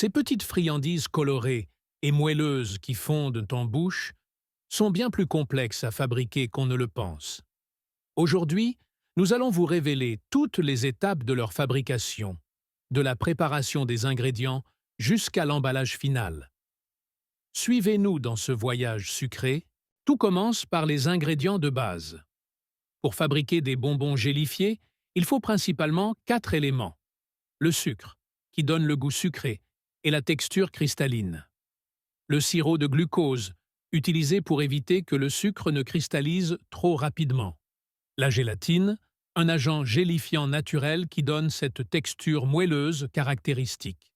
Ces petites friandises colorées et moelleuses qui fondent en bouche sont bien plus complexes à fabriquer qu'on ne le pense. Aujourd'hui, nous allons vous révéler toutes les étapes de leur fabrication, de la préparation des ingrédients jusqu'à l'emballage final. Suivez-nous dans ce voyage sucré. Tout commence par les ingrédients de base. Pour fabriquer des bonbons gélifiés, il faut principalement 4 éléments. Le sucre, qui donne le goût sucré et la texture cristalline. Le sirop de glucose, utilisé pour éviter que le sucre ne cristallise trop rapidement. La gélatine, un agent gélifiant naturel qui donne cette texture moelleuse caractéristique.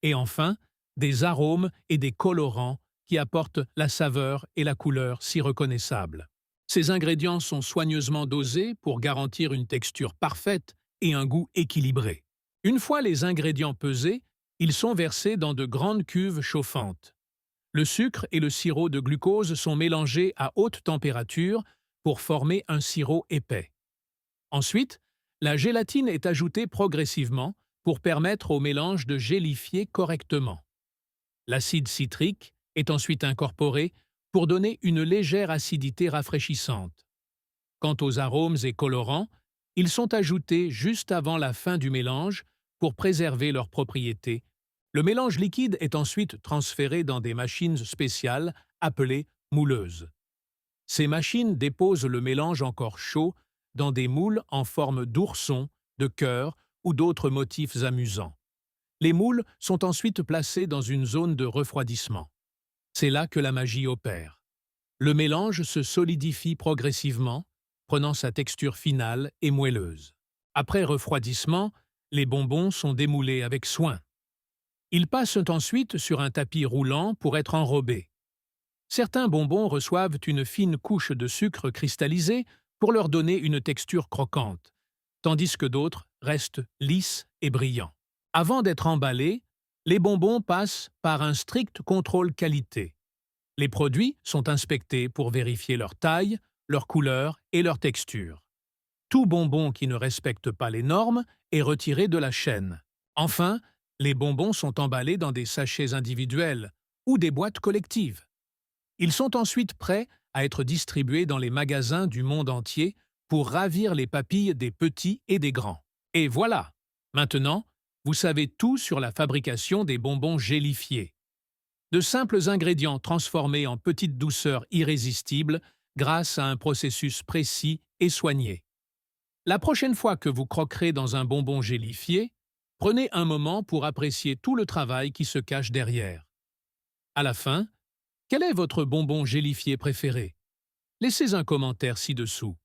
Et enfin, des arômes et des colorants qui apportent la saveur et la couleur si reconnaissables. Ces ingrédients sont soigneusement dosés pour garantir une texture parfaite et un goût équilibré. Une fois les ingrédients pesés, ils sont versés dans de grandes cuves chauffantes. Le sucre et le sirop de glucose sont mélangés à haute température pour former un sirop épais. Ensuite, la gélatine est ajoutée progressivement pour permettre au mélange de gélifier correctement. L'acide citrique est ensuite incorporé pour donner une légère acidité rafraîchissante. Quant aux arômes et colorants, ils sont ajoutés juste avant la fin du mélange pour préserver leurs propriétés. Le mélange liquide est ensuite transféré dans des machines spéciales appelées mouleuses. Ces machines déposent le mélange encore chaud dans des moules en forme d'ourson, de cœur ou d'autres motifs amusants. Les moules sont ensuite placés dans une zone de refroidissement. C'est là que la magie opère. Le mélange se solidifie progressivement, prenant sa texture finale et moelleuse. Après refroidissement, les bonbons sont démoulés avec soin. Ils passent ensuite sur un tapis roulant pour être enrobés. Certains bonbons reçoivent une fine couche de sucre cristallisé pour leur donner une texture croquante, tandis que d'autres restent lisses et brillants. Avant d'être emballés, les bonbons passent par un strict contrôle qualité. Les produits sont inspectés pour vérifier leur taille, leur couleur et leur texture. Tout bonbon qui ne respecte pas les normes est retiré de la chaîne. Enfin, les bonbons sont emballés dans des sachets individuels ou des boîtes collectives. Ils sont ensuite prêts à être distribués dans les magasins du monde entier pour ravir les papilles des petits et des grands. Et voilà! Maintenant, vous savez tout sur la fabrication des bonbons gélifiés. De simples ingrédients transformés en petites douceurs irrésistibles grâce à un processus précis et soigné. La prochaine fois que vous croquerez dans un bonbon gélifié, prenez un moment pour apprécier tout le travail qui se cache derrière. À la fin, quel est votre bonbon gélifié préféré? Laissez un commentaire ci-dessous.